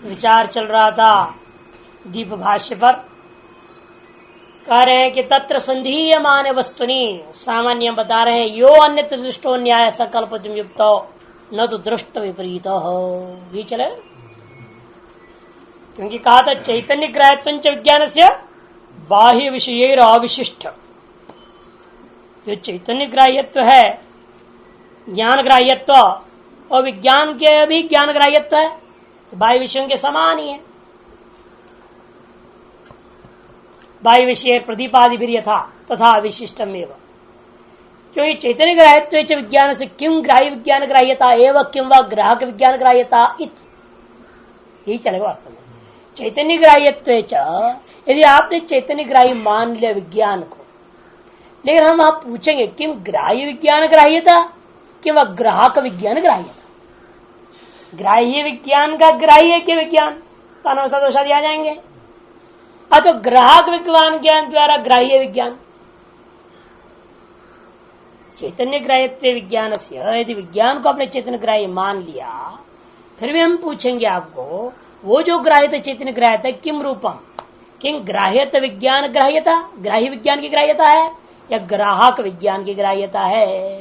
विचार चल रहा था दीप भाष्य पर। कह रहे हैं कि तत्र संधीयमान वस्तुनि, सामान्य बता रहे हैं, यो अन्यत्र दृष्टो न्याय सकल्पतुम युक्तो न तो दृष्ट विपरीत हो। भी चले, क्योंकि कहा था चैतन्य ग्राह्यत्व विज्ञान से बाह्य विषय अविशिष्ट। जो चैतन्य ग्राह्यत्व है, ज्ञान ग्राह्यत्व, और विज्ञान के भी ज्ञान ग्राह्यत्व है, बाह्य विषयों के समान ही है। बाह्य विषय प्रदीपादि भी यथा तथा विशिष्टम एवं। क्योंकि चैतन्य ग्राह्यत्व विज्ञान से किम ग्राह्य विज्ञान ग्राह्यता एवं किम व ग्राहक विज्ञान ग्राह्यता इत, यही चलेगा वास्तव में। चैतन्य ग्राह्यत्व यदि आपने चैतन्य ग्राह्य मान लिया विज्ञान को, लेकिन हम आप पूछेंगे किम ग्राह्य विज्ञान ग्राह्यता कि वह ग्राहक विज्ञान ग्राह्यता। ग्राह्य विज्ञान का ग्राह्य के विज्ञान तो अनवस्था दोषा दिया जाएंगे। तो ग्राहक विज्ञान ज्ञान द्वारा ग्राह्य विज्ञान, चैतन्य ग्राह्यत्व विज्ञान से यदि विज्ञान को अपने चैतन्य ग्राह्य मान लिया, फिर भी हम पूछेंगे आपको वो जो ग्राह्यता चैतन्य ग्राह्यता किम रूपम, किम ग्राह्यता विज्ञान ग्राह्यता, ग्राह्य विज्ञान की ग्राह्यता है या ग्राहक विज्ञान की ग्राह्यता है।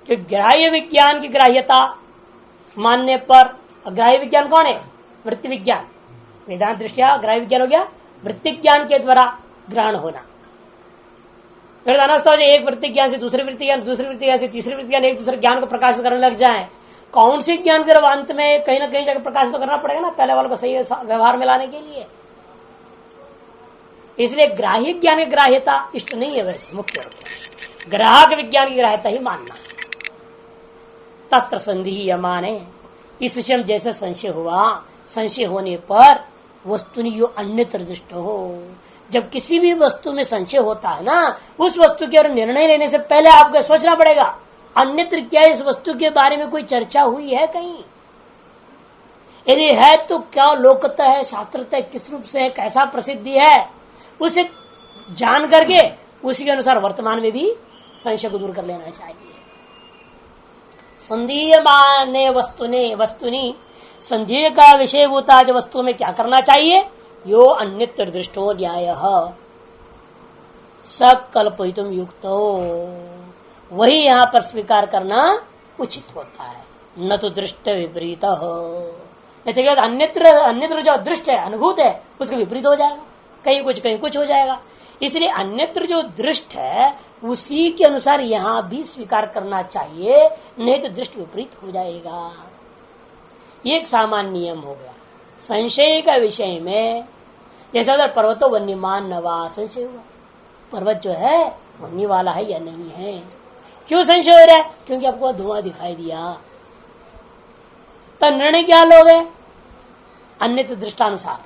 कि ग्राह्य विज्ञान की ग्राह्यता मानने पर, ग्राह्य विज्ञान कौन है? वृत्ति विज्ञान। वेदांत दृष्टिया ग्राह्य विज्ञान हो गया वृत्ति ज्ञान के द्वारा ग्रहण होना। फिर अवस्था हो एक वृत्ति ज्ञान से दूसरे वृत्ति ज्ञान, दूसरे वृत्ति ज्ञान से तीसरे वृत्ति ज्ञान, एक दूसरे ज्ञान को प्रकाशित करने लग जाए, कौन सी ज्ञान के अंत में कहीं ना कहीं जगह प्रकाशित तो करना पड़ेगा ना, पहले वाले को सही व्यवहार में लाने के लिए। इसलिए ग्राह्य ज्ञान की ग्राह्यता इष्ट नहीं है। वैसे मुख्य रूप ग्राहक विज्ञान की ग्राह्यता ही मानना है। तत्र संधि माने, इस विषय में जैसे संशय हुआ, संशय होने पर वस्तुनि यो अन्यत्र दृष्ट हो। जब किसी भी वस्तु में संशय होता है ना, उस वस्तु के और निर्णय लेने से पहले आपको सोचना पड़ेगा अन्यत्र क्या इस वस्तु के बारे में कोई चर्चा हुई है कहीं। यदि है तो क्या लोकता है, शास्त्रता है, किस रूप से है, कैसा प्रसिद्धि है, उसे जान करके उसी के अनुसार वर्तमान में भी संशय को दूर कर लेना चाहिए। संधीयमाने वस्तुनि, संधेय का विषय होता जो वस्तु में क्या करना चाहिए, यो अन्यत्र दृष्टो न्याय सकल्पयितुम युक्तो, वही यहाँ पर स्वीकार करना उचित होता है, न तो दृष्ट विपरीत हो। अन्यत्र जो दृष्ट है, अनुभूत है, उसका विपरीत हो जाएगा, कहीं कुछ हो जाएगा। इसलिए अन्यत्र जो दृष्ट है उसी के अनुसार यहाँ भी स्वीकार करना चाहिए, नहीं तो दृष्ट विपरीत हो जाएगा। ये एक सामान्य नियम हो गया। संशय का विषय में जैसे अगर पर्वतो वन्यमान नवा, संशय हुआ पर्वत जो है वन्य वाला है या नहीं है। क्यों संशय हो रहा है? क्योंकि आपको धुआं दिखाई दिया। तो निर्णय क्या लोगे? अन्यत्र दृष्टानुसार।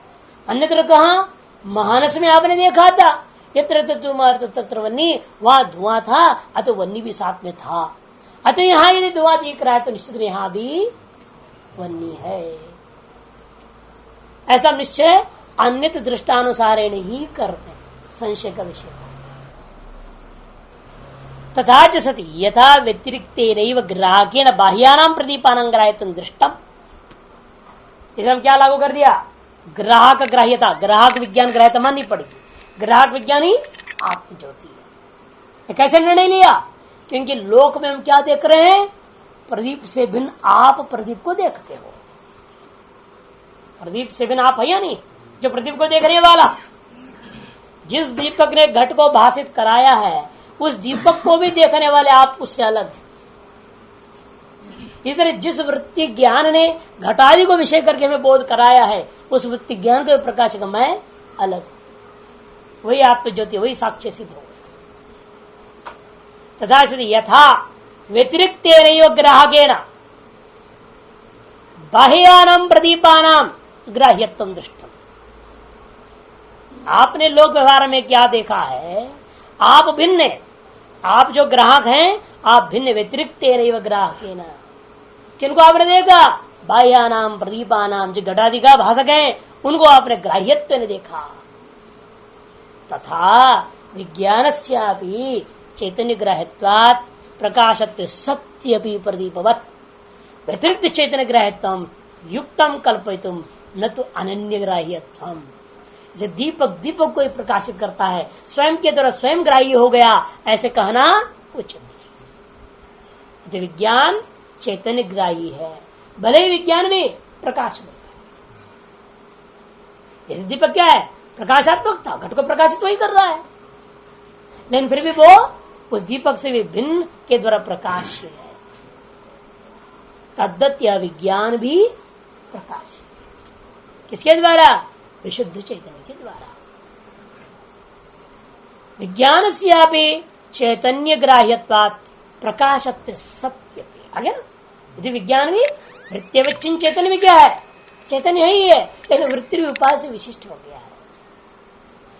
अन्यत्र कहा? महानस में आपने देखा था, यत्र तत्र वन्नी, वहां धुआं था, अतो वन्नी भी साथ में था। अतः यहाँ यदि धुआं दिख रहा है तो निश्चित यहाँ भी वन्नी है। ऐसा निश्चय अन्यत्र दृष्टानुसार नहीं करते संशय का विषय। तथा च सति यथा व्यतिरिक्तेनैव ग्राहकेन बाह्यानां प्रदीपानां ग्राह्यत्वं दृष्टम्। इसे हम क्या लागू कर दिया? ग्राहक ग्राह्यता, ग्राहक विज्ञान ग्राह्यता माननी पड़ेगी। ग्राहक विज्ञान ही आत्मज्योति है। कैसे निर्णय लिया? क्योंकि लोक में हम क्या देख रहे हैं? प्रदीप से भिन्न आप प्रदीप को देखते हो। प्रदीप से भिन्न आप है या नहीं? जो प्रदीप को देखने वाला, जिस दीपक ने घट को भाषित कराया है, उस दीपक को भी देखने वाले आप उससे अलग है। इस तरह जिस वृत्ति ज्ञान ने घटादि को विषय करके हमें बोध कराया है, उस वृत्ति ज्ञान के प्रकाश का मैं अलग, वही आत्मज्योति, वही साक्ष्य सिद्ध हो। तथा यथा व्यतिरिक्त ग्राहकेण बाह्यानां प्रदीपानां ग्राह्यत्वं दृष्टम्। आपने लोक व्यवहार में क्या देखा है? आप भिन्न है, आप जो ग्राहक हैं आप भिन्न, व्यतिरिक्त ग्राहकेन। किनको आपने देखा? बाह्यानां प्रदीपानां, जो घटादि का भाषक हैं उनको आपने ग्राह्यत्व ने देखा। तथा विज्ञानस्यापि चैतन्य ग्राह्यत्वात् प्रकाशत्व सत्यपि प्रदीपवत्, व्यतिरिक्त चैतन्य ग्राह्यत्वम युक्तम कल्पयितुम न तो अनन्य ग्राह्यत्वम। जैसे दीपक दीपक को प्रकाशित करता है, स्वयं के द्वारा स्वयं ग्राह्य हो गया, ऐसे कहना उचित नहीं। विज्ञान चैतन्य ग्राही है, भले ही विज्ञान में प्रकाश मिलता है। जैसे दीपक क्या है, प्रकाशात्मक था, घट को प्रकाशित वही कर रहा है, लेकिन फिर भी वो उस दीपक से भी भिन्न के द्वारा प्रकाश है। तद्दत यह विज्ञान भी प्रकाश है। किसके द्वारा? विशुद्ध चैतन्य के द्वारा। विज्ञान से चैतन्य ग्राह्यत्वात् प्रकाशत्व सत्य आगे ना। यदि विज्ञान भी वृत्तिवच्चिन्न चैतन्य में क्या है, चैतन्य ही है, लेकिन वृत्ति उपाय से विशिष्ट हो गया है।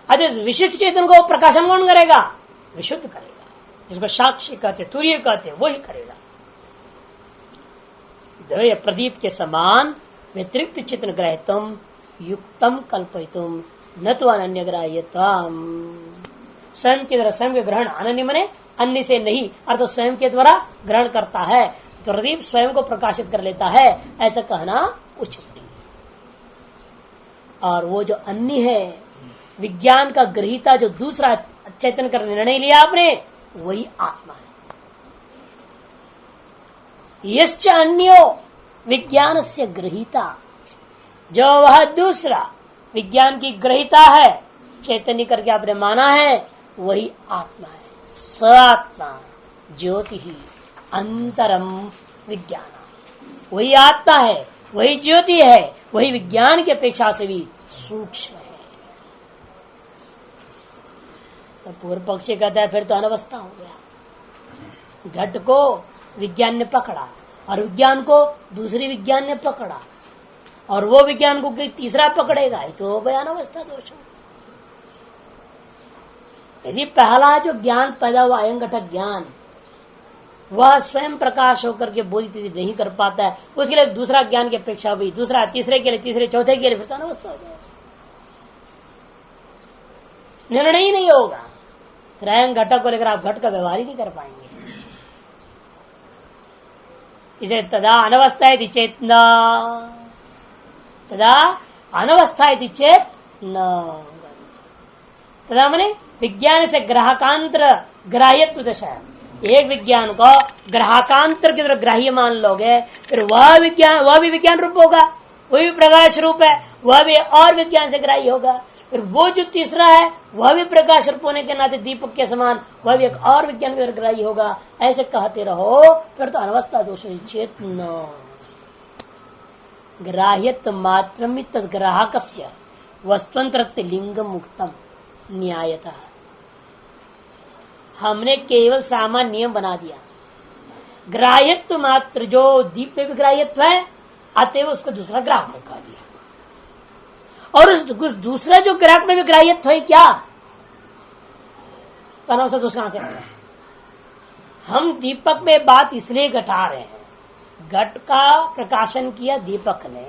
अरे विशिष्ट चैतन्य को प्रकाशन कौन करेगा? विशुद्ध करेगा, जिसको साक्षी कहते, तुर्य कहते, वही करेगा। द्वय प्रदीप के समान व्यतिरिक्त चित्र ग्रहितुम युक्तम कल्पयितुम न तो अनन्य ग्राह्यत्वम। स्वयं के द्वारा स्वयं के ग्रहण, अनन्य मने अन्य से नहीं, अर्थात स्वयं के द्वारा ग्रहण करता है, तो प्रदीप स्वयं को प्रकाशित कर लेता है, ऐसा कहना उचित नहीं। और वो जो अन्य है, विज्ञान का ग्रहीता, जो दूसरा चैतन्य का निर्णय लिया आपने, वही आत्मा है। यश्च अन्यो विज्ञान से ग्रहीता, जो वह दूसरा विज्ञान की ग्रहीता है, चैतन्य करके आपने माना है, वही आत्मा है। स आत्मा ज्योति ही अंतरम विज्ञान, वही आत्मा है, वही ज्योति है, वही विज्ञान की अपेक्षा से भी सूक्ष्म है। तो पूर्व पक्षी कहता है फिर तो अनवस्था हो गया। घट को विज्ञान ने पकड़ा और विज्ञान को दूसरी विज्ञान ने पकड़ा, और वो विज्ञान को कोई तीसरा पकड़ेगा, तो हो गया अनवस्था दोष। यदि पहला जो ज्ञान पैदा हुआ अयं घटक ज्ञान, वह स्वयं प्रकाश होकर के बोधित नहीं कर पाता है, उसके लिए दूसरा ज्ञान की अपेक्षा हुई, दूसरा तीसरे के लिए, तीसरे चौथे के लिए, फिर तो अनवस्था हो जाएगा, निर्णय ही नहीं होगा। फिर अयं घटक को लेकर आप घट का व्यवहार ही नहीं कर पाएंगे। इसे तदा अनवस्था यदि चेत न, तदा अनवस्था यदि चेत न, तदा माने विज्ञान से ग्राहकांतर ग्राह्यत्व दशा। एक विज्ञान को ग्राहकांतर की तरह ग्राह्य मान लोगे, फिर वह विज्ञान, वह भी विज्ञान रूप होगा, वह भी प्रकाश रूप है, वह भी और विज्ञान से ग्राह्य होगा। फिर वो जो तीसरा है, वह भी प्रकाश रूप होने के नाते दीपक के समान, वह भी एक और विज्ञान की तरह ग्राह्य होगा। ऐसे कहते रहो, फिर तो अनवस्था दोष। चेतन ग्राह्यत्व मात्रम तद ग्राहकस्य वस्तुअंतरत्व लिंगम मुक्तम न्यायतः। हमने केवल सामान्य नियम बना दिया, ग्राह्यत्व मात्र, जो दीप में भी ग्राह्यत्व है, अतएव उसको दूसरा ग्राहक कह दिया। और उस दूसरा जो ग्राहक में भी ग्राह्यत्व है क्या, तो दोष कहां से आता है? हम दीपक में बात इसलिए घटा रहे हैं, घट का प्रकाशन किया दीपक ने,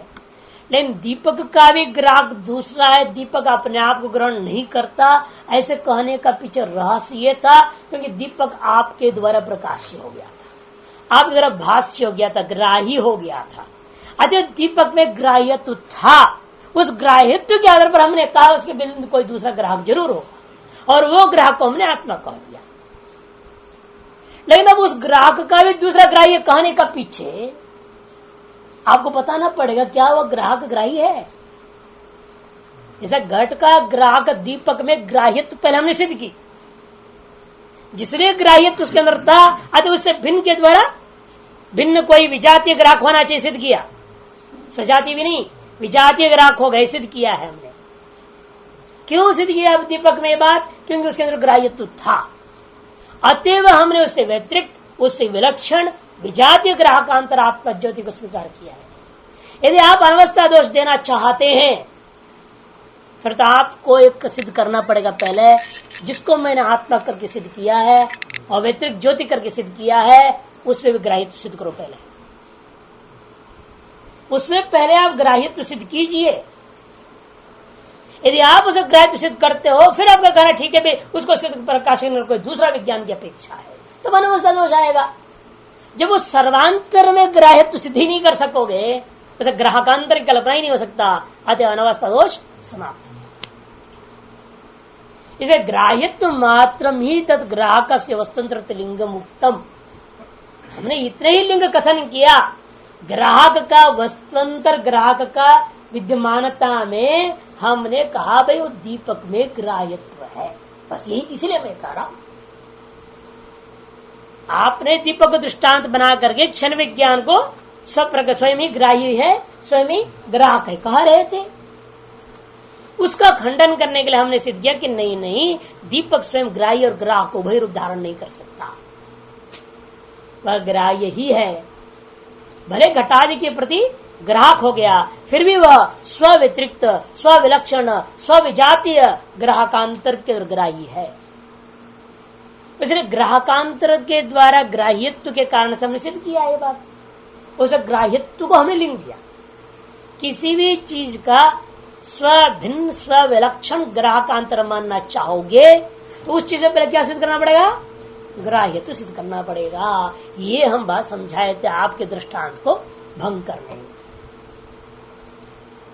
लेकिन दीपक का भी ग्राहक दूसरा है, दीपक अपने आप को ग्रहण नहीं करता। ऐसे कहने का पीछे रहस्य ये था, क्योंकि दीपक आपके द्वारा प्रकाश्य हो गया था, आपके द्वारा भाष्य हो गया था, ग्राही हो गया था। अच्छा, दीपक में ग्राह्यत्व था, उस ग्राह्यत्व के आधार पर हमने कहा उसके बिंदु कोई दूसरा ग्राहक जरूर होगा, और वो ग्राहक को हमने आत्मा कह दिया। लेकिन अब उस ग्राहक का भी दूसरा ग्राह्य कहने का पीछे आपको बताना पड़ेगा क्या वह ग्राहक ग्राही है। जैसे घट का ग्राहक दीपक में ग्राह्यत्व पहले हमने सिद्ध की, जिसने ग्राह्यत्व उसके अंदर था, अतः उससे भिन्न के द्वारा भिन्न कोई विजातीय ग्राहक होना चाहिए, सिद्ध किया। सजातीय भी नहीं, विजातीय ग्राहक हो गए, सिद्ध किया है हमने। क्यों सिद्ध किया दीपक में ये बात? क्योंकि उसके अंदर ग्राह्यत्व था, अतएव हमने उससे व्यतिरिक्त, उससे विलक्षण विजातीय ग्राहकांतर आत्मा ज्योति को स्वीकार किया है। यदि आप अनवस्था दोष देना चाहते हैं, फिर तो आपको एक सिद्ध करना पड़ेगा पहले, जिसको मैंने आत्मा करके सिद्ध किया है और व्यतिरिक्त ज्योति करके सिद्ध किया है, उसमें भी ग्राह्यत्व सिद्ध करो पहले। उसमें पहले आप ग्राह्यत्व सिद्ध कीजिए। यदि आप उसे ग्राह्यत्व सिद्ध करते हो, फिर आपका कहना ठीक है, उसको सिद्ध प्रकाशन कोई दूसरा विज्ञान की अपेक्षा है, तो अनवस्था दोष आएगा। जब वो सर्वांतर में ग्राह्यत्व सिद्धि नहीं कर सकोगे, वैसे ग्राहकांतर की कल्पना ही नहीं हो सकता, अतः अनवस्था दोष समाप्त। इसे ग्राह्यत्व मात्र ही तद ग्राहक से वस्तुतंत्र लिंगम उत्तम। हमने इतने ही लिंग कथन किया, ग्राहक का वस्तुतंत्र ग्राहक का विद्यमानता में हमने कहा भाई वो दीपक में ग्राह्यत्व है, बस यही इसलिए मैं कह रहा हूं। आपने दीपक को दृष्टांत बना करके क्षण विज्ञान को स्वयं ही ग्राह्य है, स्वयं ही ग्राहक है कह रहे थे। उसका खंडन करने के लिए हमने सिद्ध किया कि नहीं नहीं, दीपक स्वयं ग्राह्य और ग्राहक को उभय रूप धारण नहीं कर सकता, वह ग्राह्य ही है। भले घटादि के प्रति ग्राहक हो गया, फिर भी वह स्व व्यतिरिक्त, स्व विलक्षण, स्व विजातीय ग्राहकांतर के ग्राही है। इसलिए ग्राहकांतर के द्वारा ग्राह्यत्व के कारण से हमने सिद्ध किया ये बात। उस ग्राह्यत्व को हमने लिंग दिया। किसी भी चीज का स्व भिन्न स्व विलक्षण ग्राहकांतर मानना चाहोगे तो उस चीज में पहले क्या सिद्ध करना पड़ेगा? ग्राह्यत्व सिद्ध करना पड़ेगा। ये हम बात समझाए थे आपके दृष्टांत को भंग करने में।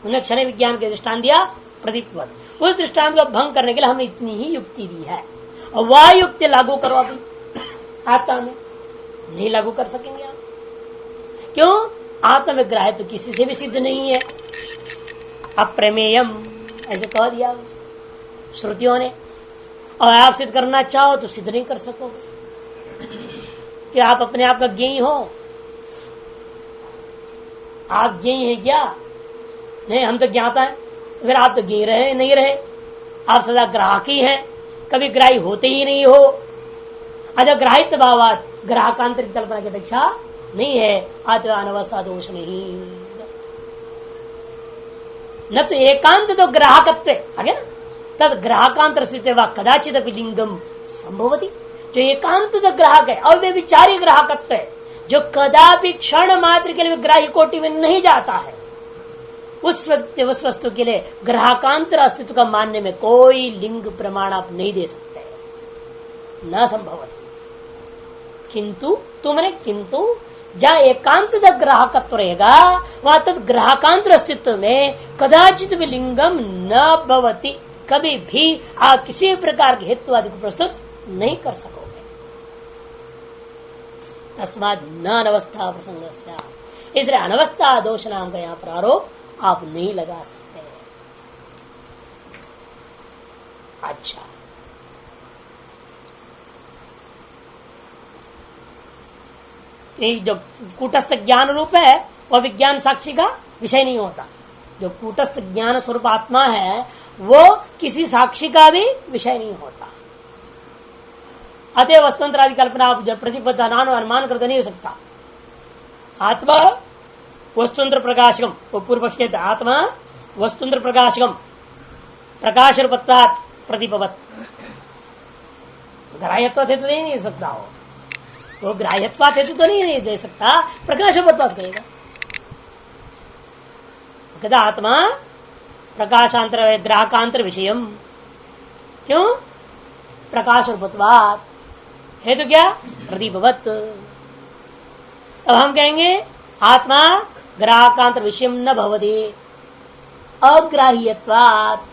उन्हें क्षण विज्ञान के दृष्टांत दिया प्रदीपवत, उस दृष्टांत को भंग करने के लिए हमने इतनी ही युक्ति दी है। और वह युक्ति लागू करो, अभी आत्मा में नहीं लागू कर सकेंगे आप। क्यों? आत्मा में ग्राह्यत्व किसी से भी सिद्ध नहीं है, अप्रमेयम ऐसे कह दिया श्रुतियों ने। और आप सिद्ध करना चाहो तो सिद्ध नहीं कर सकोगे कि आप अपने आप का ज्ञेय हो। आप ज्ञेय है क्या? नहीं, हम तो ज्ञाता है। अगर आप तो ज्ञेय रहे नहीं रहे, आप सदा ग्राहक ही हैं, कभी ग्राही होते ही नहीं हो। अच्छा, ग्राहित्व भावात ग्राहकांतर की कल्पना की अपेक्षा नहीं है, आज अनवस्था दोष नहीं। न तो एकांत तो ग्राहकत्व आगे ना, तद ग्राहकांतर स्थित व कदाचित लिंगम संभवती। जो एकांत तो ग्राहक है, अव्यभिचारी ग्राहकत्व है, जो कदापि क्षण मात्र के लिए ग्राही कोटि में नहीं जाता है, उस वस्तु के लिए ग्राहकांतर अस्तित्व का मानने में कोई लिंग प्रमाण आप नहीं दे सकते, न संभवती। किंतु तुमने किंतु जहां एकांत ग्राहकत्व रहेगा वहां तद ग्राहकांतर अस्तित्व में कदाचित भी लिंगम न भवति, कभी भी आप किसी प्रकार के हेतु आदि को प्रस्तुत नहीं कर सकोगे। तस्मात् न अनवस्था प्रसंग, इसलिए अनवस्था दोष नाम का यहाँ पर आरोप आप नहीं लगा सकते। अच्छा, जो कूटस्थ ज्ञान रूप है वह विज्ञान साक्षी का विषय नहीं होता। जो कूटस्थ ज्ञान स्वरूप आत्मा है वो किसी साक्षी का भी विषय नहीं होता। अतः वस्तुतंत्र आदि कल्पना आप जब प्रतिपदान अनुमान करते नहीं हो सकता। आत्मा वस्तुतंत्र प्रकाशकम, वो पूर्व पक्ष कहते आत्मा वस्तुतंत्र प्रकाशकम, प्रकाश रूपत्वात् प्रतिपवत। ग्राह्यत्वात् हेतु नहीं दे सकता वो ग्राह्यत्वात् हेतु तो नहीं दे सकता, प्रकाश रूपत्वात् कहेगा। कहता आत्मा प्रकाशांतर ग्राहकांतर विषयम, क्यों? प्रकाश रूपत्वात्, हेतु क्या? प्रदीपवत। अब हम कहेंगे आत्मा ग्राहकांतर विषयम न भवति अग्राह्यत्वात्,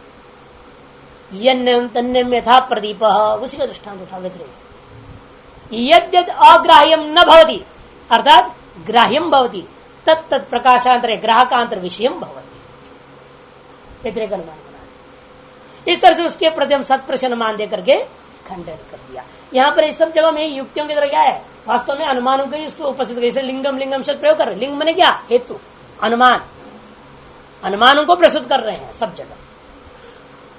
यन्यम तन्यम यथा प्रदीप, उसी का दृष्टांत उठा लेते। यद्यद अग्राह्यम न भवति अर्थात ग्राह्यम भवति तत् प्रकाशांतर ग्राहकांतर विषयम भवति, व्यतिरेक अनुमान बना। इस तरह से उसके प्रति हम सत प्रश्न अनुमान दे करके खंडन कर दिया। यहाँ पर इस सब जगह में युक्तियों की तरह क्या है? वास्तव में अनुमानों को इसको उपस्थित जैसे लिंगम लिंगम शब्द प्रयोग कर रहे हैं। लिंग मैंने क्या? हेतु, अनुमान, अनुमानों को प्रस्तुत कर रहे हैं सब जगह।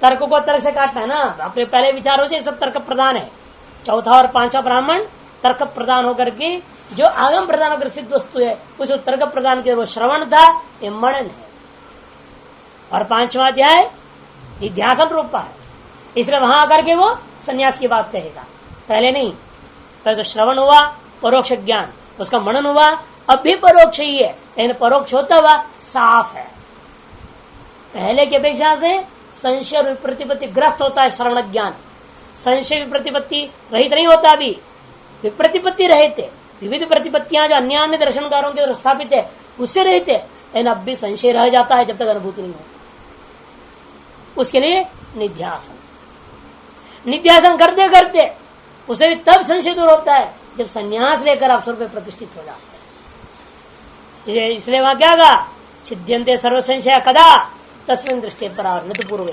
तर्क को तर्क से काटना है ना, अपने पहले विचार हो जाए सब तर्क प्रधान है। चौथा और पांचवा ब्राह्मण तर्क प्रदान होकर के जो आगम प्रदान होकर सिद्ध वस्तु है उस तर्क प्रदान के वो श्रवण था, ये मनन है। और पांचवा अध्याय निध्यासन रूपा है, इसलिए वहां आकर के वो संन्यास की बात कहेगा। पहले नहीं, पहले तो श्रवण हुआ परोक्ष ज्ञान, उसका मनन हुआ, अब भी परोक्ष ही है लेकिन परोक्ष होता हुआ साफ है। पहले की अपेक्षा से संशय विप्रतिपत्ति ग्रस्त होता है श्रवण ज्ञान, संशय विप्रतिपत्ति रहित नहीं होता। अभी विप्रतिपत्ति रहित है, विविध प्रतिपत्तियां जो अन्य अन्य दर्शनकारों के स्थापित है उससे रहित है, लेकिन अब भी संशय रह जाता है जब तक अनुभूति नहीं होती। उसके लिए निध्यासन, निध्यासन करते करते उसे भी तब संशय दूर होता है जब संन्यास लेकर आप स्वरूप में प्रतिष्ठित हो जाते हैं। इसलिए वहां क्या कहा, छिद्यन्ते सर्व संशय कदा तस्मिन् दृष्टि परावर्त पूर्व।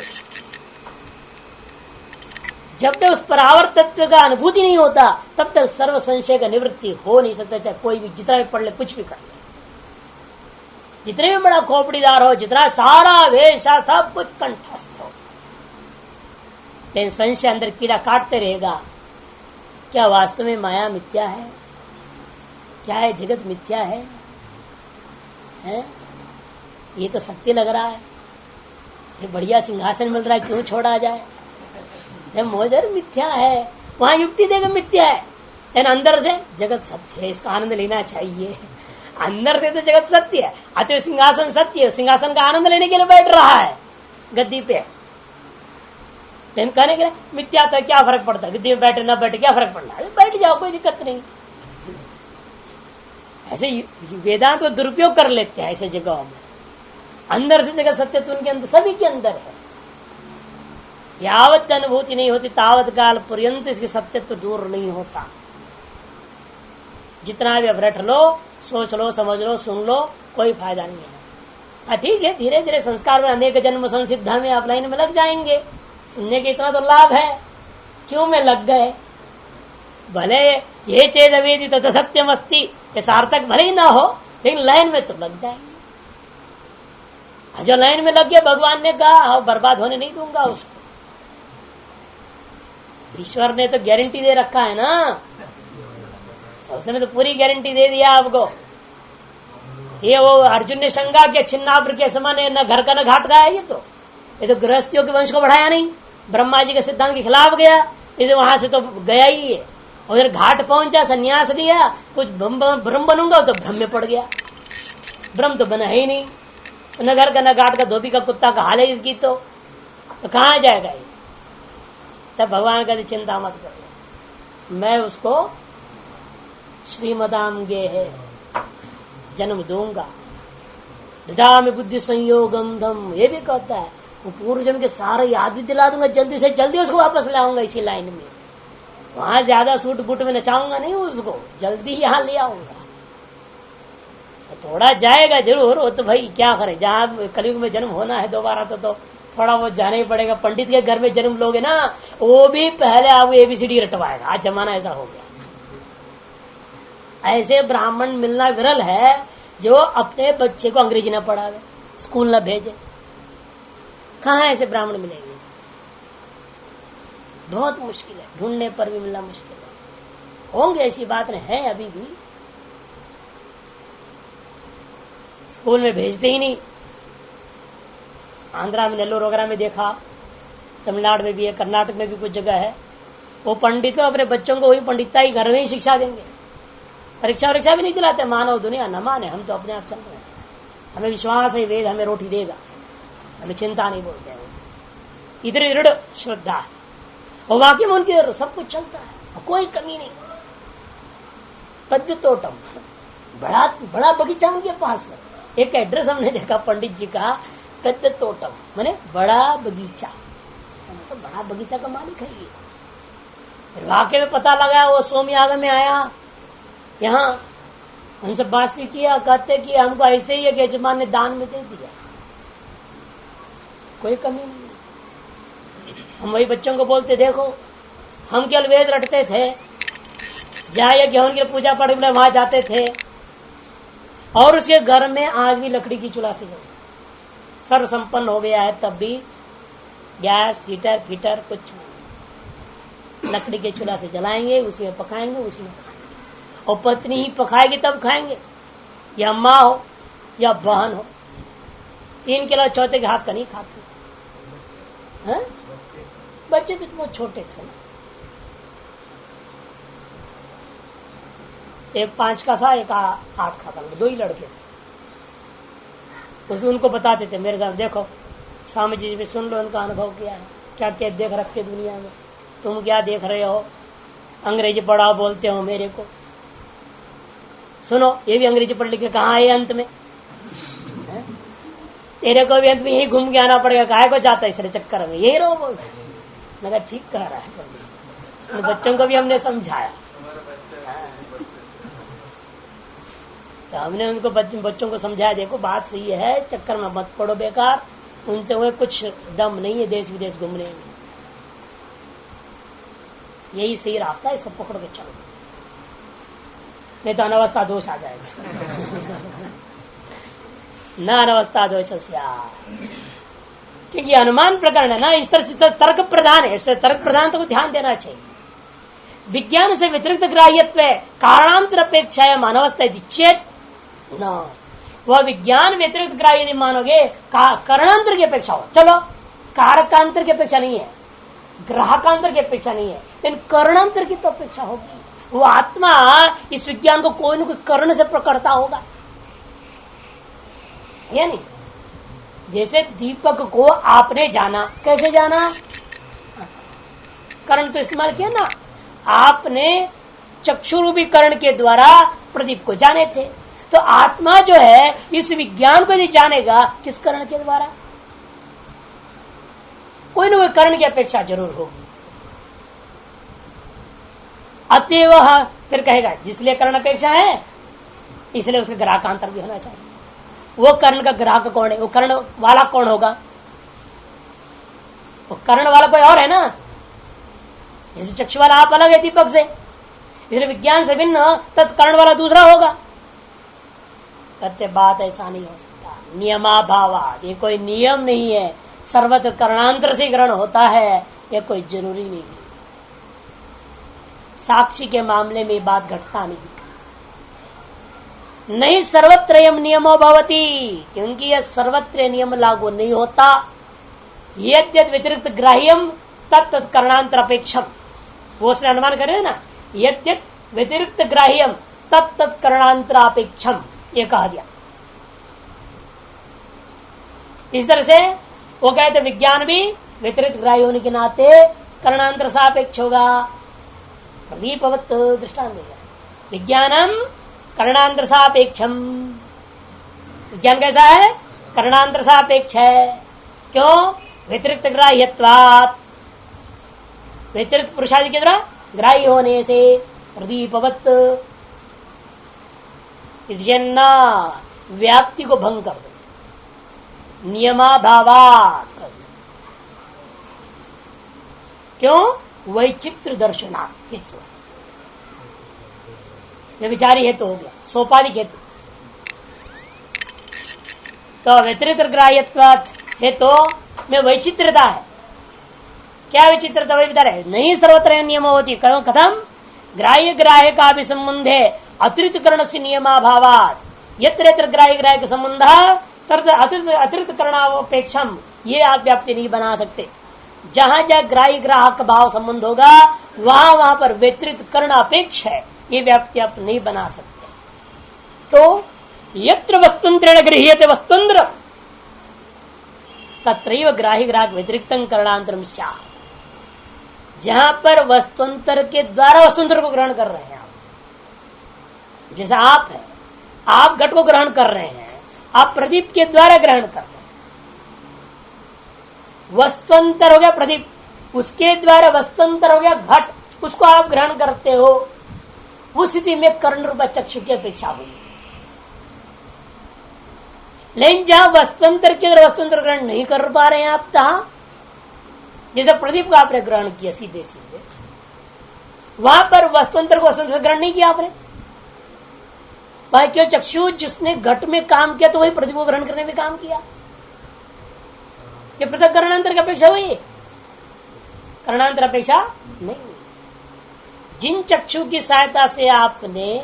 जब तक उस परावर्त तत्व का अनुभूति नहीं होता तब तक सर्व संशय का निवृत्ति हो नहीं सकता, चाहे कोई भी जितना भी पढ़ ले, कुछ भी कर ले, जितने भी बड़ा खोपड़ीदार हो, जितना सारा वेशा सब कुछ कंठस्थ हो, लेकिन संशय अंदर कीड़ा काटते रहेगा। क्या वास्तव में माया मिथ्या है? क्या है जगत मिथ्या है? ये तो सत्य लग रहा है, ये बढ़िया सिंहासन मिल रहा है, क्यों छोड़ा जाए? मोजर मिथ्या है, वहां युक्ति देगा मिथ्या है, लेकिन अंदर से जगत सत्य है, इसका आनंद लेना चाहिए। अंदर से तो जगत सत्य है, अतः सिंहासन सत्य है, सिंहासन का आनंद लेने के लिए बैठ रहा है गद्दी पे, लेकिन कहने के लिए मिथ्या तो क्या फर्क पड़ता है, गद्दी में बैठे ना बैठे क्या फर्क पड़ना है, बैठ जाओ कोई दिक्कत नहीं। ऐसे वेदांत को दुरुपयोग कर लेते हैं ऐसे जगहों में। अंदर से जगत सत्य तो उनके अंदर, सभी के अंदर है। यावत अनुभूति नहीं होती तावत काल पर्यंत इसके सत्यत्व दूर नहीं होता। जितना भी अब रट लो, सोच लो, समझ लो, सुन लो, कोई फायदा नहीं है। हाँ ठीक है, धीरे धीरे संस्कार में अनेक जन्म संसिद्धा में आप लाइन में लग जाएंगे, सुनने के इतना तो लाभ है, क्यों में लग गए। भले ये चेद अवेदी तथा सत्यम अस्ति, ये सार्थक भले ही ना हो, लेकिन लाइन में तो लग जाएंगे। जो लाइन में लग गया, भगवान ने कहा बर्बाद होने नहीं दूंगा उसको। ईश्वर ने तो गारंटी दे रखा है ना, उसने तो पूरी गारंटी दे दिया आपको। ये वो अर्जुन ने शंका किया छिन्नाभ्र के समान न घर का न घाट का है, ये तो गृहस्थियों के वंश को बढ़ाया नहीं, ब्रह्मा जी के सिद्धांत के खिलाफ गया, इसे वहां से तो गया ही है। उधर घाट पहुंचा, संन्यास लिया, कुछ ब्रह्म बनूंगा तो भ्रम में पड़ गया। ब्रह्म तो बना ही नहीं, न घर का न घाट का, धोबी का कुत्ता का हाल है इसकी, तो कहाँ जाएगा ये। तब भगवान कहते चिंता मत करो, मैं उसको श्रीमदाम गे है जन्म दूंगा, ददामि बुद्धि संयोगम धम, ये भी कहता है वो पूर्व जन्म के सारे याद भी दिला दूंगा, जल्दी से जल्दी उसको वापस लाऊंगा इसी लाइन में। वहां ज्यादा सूट बूट में नचाऊंगा नहीं उसको, जल्दी यहाँ ले आऊंगा। थोड़ा जाएगा जरूर, वो तो भाई क्या करे, जहाँ कलयुग में जन्म होना है दोबारा तो थोड़ा वो जाना ही पड़ेगा। पंडित के घर में जन्म लोगे ना, वो भी पहले आपको एबीसीडी रटवाएगा। आज जमाना ऐसा हो गया। ऐसे ब्राह्मण मिलना विरल है जो अपने बच्चे को अंग्रेजी न पढ़ावे, स्कूल न भेजे। कहाँ ऐसे ब्राह्मण मिलेंगे? बहुत मुश्किल है, ढूंढने पर भी मिलना मुश्किल है। होंगे ऐसी बात नहीं है, अभी भी स्कूल में भेजते ही नहीं। आंध्रा में, नेल्लोर वगैरह में देखा, तमिलनाडु में भी है, कर्नाटक में भी कुछ जगह है, वो पंडितों अपने बच्चों को वही पंडितता ही घर में ही शिक्षा देंगे। परीक्षा भी नहीं दिलाते। मानव दुनिया न माने, हम तो अपने आप चल रहे हैं, हमें विश्वास है वेद हमें रोटी देगा, हमें चिंता नहीं बोलते हैं। इतनी दृढ़ श्रद्धा है और वाकई में उनके सब कुछ चलता है, कोई कमी नहीं। पद्य तोटम, बड़ा बगीचा उनके पास है। एक एड्रेस हमने देखा पंडित जी का, पद्य तोटम माने बड़ा बगीचा, तो बड़ा बगीचा का मालिक है ये। फिर वाकई में पता लगा, वो सोम याग में आया, यहाँ उनसे बातचीत किया, कहते कि हमको ऐसे ही एक यजमान ने दान में दे दिया, कोई कमी नहीं। हम वही बच्चों को बोलते, देखो हम केवल वेद रटते थे, जहाँ यज्ञ उनकी पूजा पाठ में वहां जाते थे, और उसके घर में आज भी लकड़ी की चूल्हा से जलता, सर्व संपन्न हो गया है, तब भी गैस हीटर फीटर कुछ नहीं, लकड़ी के चूल्हा से जलाएंगे, उसी में पकाएंगे, उसी में खाएंगे। और पत्नी ही पकाएगी तब खाएंगे, या माँ हो या बहन हो, 3 के अलावा चौथे के हाथ का नहीं खाते। हैं? बच्चे तो बहुत छोटे थे ना, एक 5 का था, एक 8 का था, 2 ही लड़के थे। उसमें उनको बताते थे, मेरे साथ देखो स्वामी जी भी सुन लो, उनका अनुभव क्या है, क्या क्या देख रखे दुनिया में, तुम क्या देख रहे हो, अंग्रेजी पढ़ाओ बोलते हो मेरे को, सुनो, ये भी अंग्रेजी पढ़ लिख के कहाँ है अंत में? तेरे को भी अंत में यही घूम के आना पड़ेगा, काहे को जाता है इसरे चक्कर में, यही रहो बोल। मैं कहा ठीक कह रहा है, बच्चों को भी हमने समझाया। तो हमने उनको बच्चों को समझाया, देखो बात सही है, चक्कर में मत पड़ो बेकार, उनसे हुए कुछ दम नहीं है देश विदेश घूमने में, यही सही रास्ता है, इसको पकड़ के चलो, नहीं तो अनवस्था दोष आ जाएगा। न अनवस्था दोष, क्योंकि अनुमान प्रकरण है ना, इस तरह से तर्क प्रधान है, इससे तर्क प्रधान तो ध्यान देना चाहिए। विज्ञान से व्यतिरिक्त ग्राह्यत्व कारणांतर अपेक्षा अनवस्था चेत न, वह विज्ञान व्यतिरिक्त ग्राह्य यदि मानोगे कारणांतर की अपेक्षा हो, चलो कारकांतर की अपेक्षा नहीं है, ग्राहकांतर की अपेक्षा नहीं है, लेकिन करणांतर की तो अपेक्षा होगी। वो आत्मा इस विज्ञान को कोई न कोई कर्ण से प्रकटता होगा, या नहीं? जैसे दीपक को आपने जाना, कैसे जाना? कर्ण तो इस्तेमाल किया ना, आपने चक्षुरूपी कर्ण के द्वारा प्रदीप को जाने थे, तो आत्मा जो है इस विज्ञान को यदि जानेगा किस कर्ण के द्वारा? कोई न कोई कर्ण की अपेक्षा जरूर होगी। अतएव फिर कहेगा जिसलिए कर्ण अपेक्षा है, इसलिए उसका ग्राहकांतर भी होना चाहिए। वो कर्ण का ग्राहक कौन है? वो कर्ण वाला कौन होगा? वो कर्ण वाला कोई और है ना, जैसे चक्षु वाला आप अलग है दीपक से, इसलिए विज्ञान से भिन्न तत्कर्ण वाला दूसरा होगा। कहते बात ऐसा नहीं हो सकता, नियमाभावात, ये कोई नियम नहीं है, सर्वत्र कर्णांतर से ग्रहण होता है, यह कोई जरूरी नहीं है। साक्षी के मामले में बात घटता नहीं सर्वत्र नियमो भवति, क्योंकि यह सर्वत्र नियम लागू नहीं होता। यद्यद् व्यतिरिक्त ग्राह्यम तत्त कर्णांतर अपेक्षम, वो उसने अनुमान करे ना, यद्यद् व्यतिरिक्त ग्राह्यम तत्त कर्णांतर अपेक्षम, ये कहा दिया। इस तरह से वो कहते विज्ञान भी व्यतिरिक्त ग्राह्य होने के नाते कर्णांतर सापेक्ष होगा। प्रदीपवत दृष्टांत देगा, विज्ञानम कर्णांतर सापेक्षम, विज्ञान कैसा है? कर्णांतर सापेक्ष है। क्यों? व्यतिरिक्त ग्राह्यत्वात्, व्यतिरिक्त पुरुषादि के द्वारा ग्राह्य होने से। प्रदीपवत जन्ना व्याप्ति को भंग कर दो, नियमाभावात् कर दो। क्यों? वैचित्र दर्शनात् हेतु, विचारी हेतु हो गया, सोपाधिक हेतु। तो व्यतिरिक्त ग्राह्यत्वात् हेतु में वैचित्रता है। क्या विचित्रता? वही बता रहे, नहीं सर्वत्र नियम होती। कथम? ग्राह्य ग्राह्य का भी संबंध है अतिरिक्त कर्ण से नियमाभावात्, यत्र यत्र ग्राह्य ग्राह्य का संबंध अतिरिक्त करणापेक्षम, ये आप व्याप्ति नहीं बना सकते। जहां जहां ग्राह्य ग्राहक भाव संबंध होगा वहां वहां पर व्यतिरिक्त कर्ण अपेक्ष है, ये व्याप्ति आप नहीं बना सकते। तो यत्र वस्तुंत्रेण गृह्यते वस्तुंत्र तत्रैव ग्राह्य ग्राहक व्यतिरिक्तं करणांतरम स्यात्। जहां पर वस्तुंतर के द्वारा वस्तुंतर को ग्रहण कर रहे हैं आप, जैसा आप है, आप घट को ग्रहण कर रहे हैं, आप प्रदीप के द्वारा ग्रहण कर रहे हैं। वस्तुंतर हो गया प्रदीप, उसके द्वारा वस्तुंतर हो गया घट, उसको आप ग्रहण करते हो। उस स्थिति में कर्ण रूप चक्षु की अपेक्षा हुई। लेकिन जहां वस्तुंतर के वस्तुंतर ग्रहण नहीं कर पा रहे हैं आप, तहां जैसे प्रदीप को आपने ग्रहण किया सीधे सीधे, वहां पर वस्तुंतर को वस्तुंतर ग्रहण नहीं किया आपने। भाई क्यों? चक्षु जिसने घट में काम किया तो वही प्रदीप को ग्रहण करने में काम किया। ये पृथक कर्णांतर की अपेक्षा हुई, कर्णांतर अपेक्षा नहीं। जिन चक्षु की सहायता से आपने,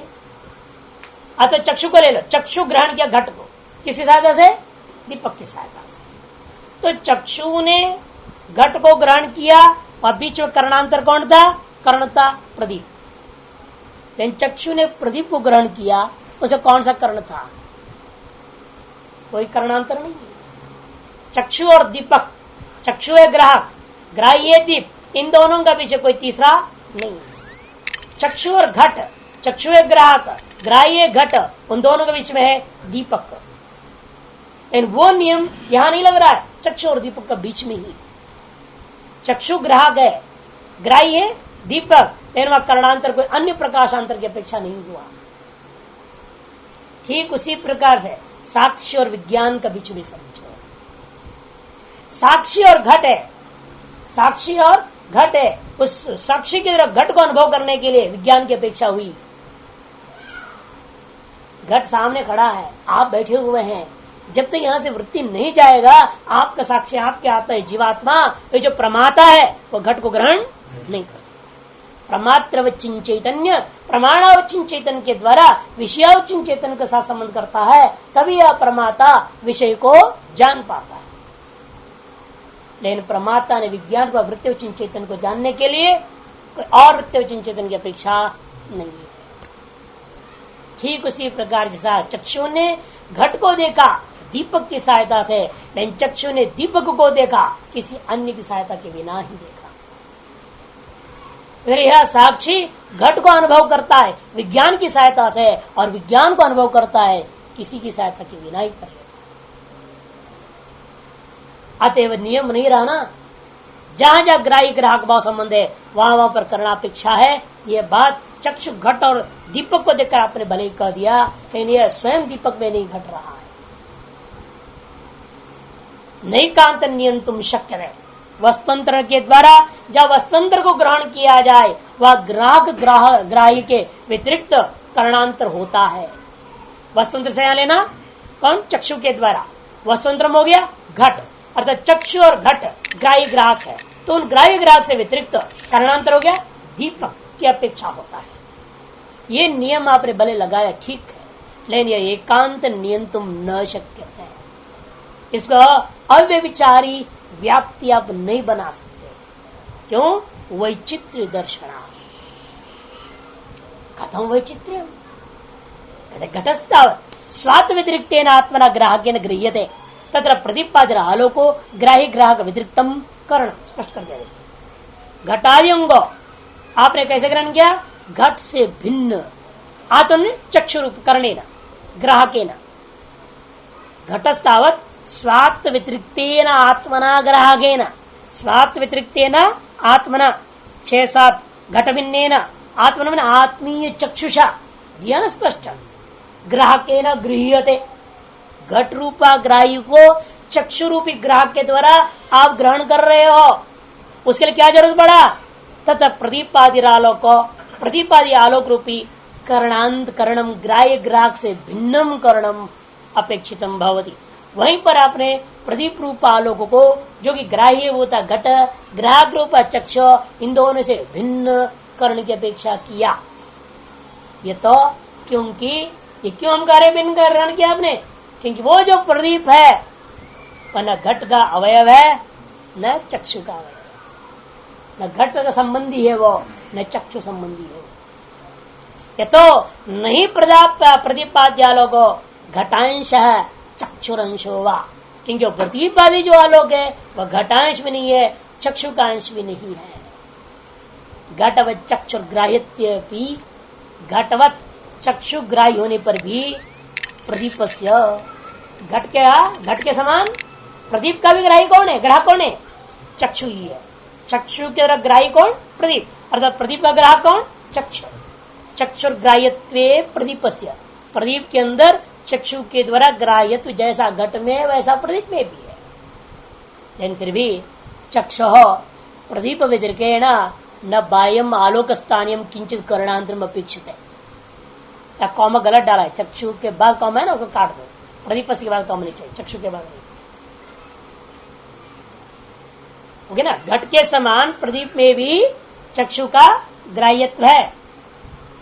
अतः चक्षु को ले लो, चक्षु ग्रहण किया घट को, किसकी सहायता से? दीपक की सहायता से। तो चक्षु ने घट को ग्रहण किया और बीच में कर्णांतर कौन था? कर्ण था प्रदीप। लेकिन चक्षु ने प्रदीप को ग्रहण किया, उसे कौन सा कर्ण था? कोई कर्णांतर नहीं। चक्षु और दीपक, चक्षु है ग्राहक, ग्राह्य दीप, इन दोनों का पीछे कोई तीसरा नहीं। चक्षु और घट, चक्षु है ग्राहक, ग्राह्य घट, उन दोनों के बीच में है दीपक। लेकिन वो नियम यहां नहीं लग रहा है, चक्षु और दीपक के बीच में ही। चक्षु ग्राहक है, ग्राह्य है दीपक, लेकिन वह करणांतर कोई अन्य प्रकाशांतर की अपेक्षा नहीं हुआ। ठीक उसी प्रकार से साक्षी और विज्ञान का बीच में समझो। साक्षी और घट है, साक्षी और घट है, उस साक्षी की तरफ घट को अनुभव करने के लिए विज्ञान की अपेक्षा हुई। घट सामने खड़ा है, आप बैठे हुए हैं, जब तक यहां से वृत्ति नहीं जाएगा आपका साक्षी आपके आता है जीवात्मा, ये जो प्रमाता है वो घट को ग्रहण नहीं कर सकता। प्रमात्रवचिन चैतन्य प्रमाणावचिन चैतन्य के द्वारा विषयावचिन चैतन्य के साथ संबंध करता है, तभी यह प्रमाता विषय को जान पाता है। लेकिन प्रमाता ने विज्ञान को वृत्तिवचिन चैतन्य को जानने के लिए कोई और वृत्तिवचिन चैतन्य की अपेक्षा नहीं है। ठीक उसी प्रकार जैसा चक्षु ने घट को देखा दीपक की सहायता से, लेकिन चक्षु ने दीपक को देखा किसी अन्य की सहायता के बिना ही देखा। फिर यह साक्षी घट को अनुभव करता है विज्ञान की सहायता से, और विज्ञान को अनुभव करता है किसी की सहायता के बिना ही कर लेता। अतएव नियम नहीं रहा ना, जहां जहां ग्राही ग्राहक भाव संबंध है वहां वहां पर करणापेक्षा है। यह बात चक्षु घट और दीपक को देखकर आपने भले ही कह दिया, लेकिन यह स्वयं दीपक में नहीं घट रहा है। नहीं कांत नियंतुम शक्य है। वस्तुतंत्र के द्वारा जब वस्तुतंत्र को ग्रहण किया जाए वह ग्राहक ग्राही के व्यतिरिक्त करणांतर होता है। वस्तुतंत्र से यहां लेना कौन? चक्षु के द्वारा। वस्तुतंत्र हो गया घट, अर्थात चक्षु और घट ग्राही ग्राहक है, तो उन ग्राही ग्राहक से व्यतिरिक्त करणांतर हो गया दीपक की अपेक्षा होता है। ये नियम आपने भले लगाया ठीक है, लेकिन यह एकांत नियंतुम न शक्य है। इसको अव्यभिचारी व्याप्ति आप नहीं बना सकते। क्यों? वैचित्र्य दर्शना। कथम वैचित्र्य? घटस्तावत स्वात्म व्यतिरिक्तेन आत्मना ग्राहकेन गृह्यते तत्र प्रतिपादित आलोको ग्राही ग्राहक व्यतिरिक्तम करण। स्पष्ट कर दिया। घटादियों आपने कैसे ग्रहण किया? घट से भिन्न आत्म चक्षु रूप करणेन ग्राहकेन। घटस्तावत स्वात्म व्यतिरिक्तेन आत्मना ग्राहकेन। स्वात्म व्यतिरिक्तेन आत्मना 6-7 घट भिन्नेन आत्मन आत्मीय चक्षुषा दिया न स्पष्ट। ग्राहकेन गृह्यते। घट रूपा ग्राही को चक्षु रूपी ग्राहक के द्वारा आप ग्रहण कर रहे हो, उसके लिए क्या जरूरत पड़ा? तथा प्रदीपादि आलोक, प्रदीपादि आलोक रूपी करणांत करणम ग्राह्य ग्राहक से भिन्नम करणम अपेक्षितम भवति। वहीं पर आपने प्रदीप रूप आलोक को जो कि ग्राह्य होता घट, ग्राहक रूपा चक्ष, इन दोनों से भिन्न करण की अपेक्षा किया। ये तो क्योंकि ये क्यों हम कार्य भिन्न ग्रहण किया आपने? क्योंकि वो जो प्रदीप है वह न घट का अवयव है न चक्षु का अवयव, न घट का संबंधी है वो, न चक्षु संबंधी है। ये तो नहीं प्रदीपाद्यालोक घटांश है चक्षुरंशो वा, क्योंकि प्रदीपादि जो आलोक है वह घटांश भी नहीं है, चक्षु का अंश भी नहीं है। घटवत चक्षुर्ग्राह्यत्यपि, घटवत चक्षुग्राही होने पर भी प्रदीपस्य घट के समान प्रदीप का भी ग्राही कौन है? ग्राहक कौन है? चक्षु ही है। चक्षु के ग्राही कौन? प्रदीप। अर्थात प्रदीप का ग्राहक कौन? चक्षु। चक्षुर्ग्राह्यत्वे प्रदीपस्य, प्रदीप के अंदर चक्षु के द्वारा ग्राह्यत्व जैसा घट में वैसा प्रदीप में भी है। लेकिन फिर भी चक्षु प्रदीप व्यतिरेकेण न बाह्यम आलोक स्थानीय किंचित करणांतरम अपेक्षित है। कॉमा गलत डाला है, चक्षु के बाद कॉमा है ना, उसको काट दो। प्रदीप के बाद कॉमा नहीं चाहिए, चक्षु के बाद नहीं। ओके ना? घट के समान प्रदीप में भी चक्षु का ग्राह्यत्व है।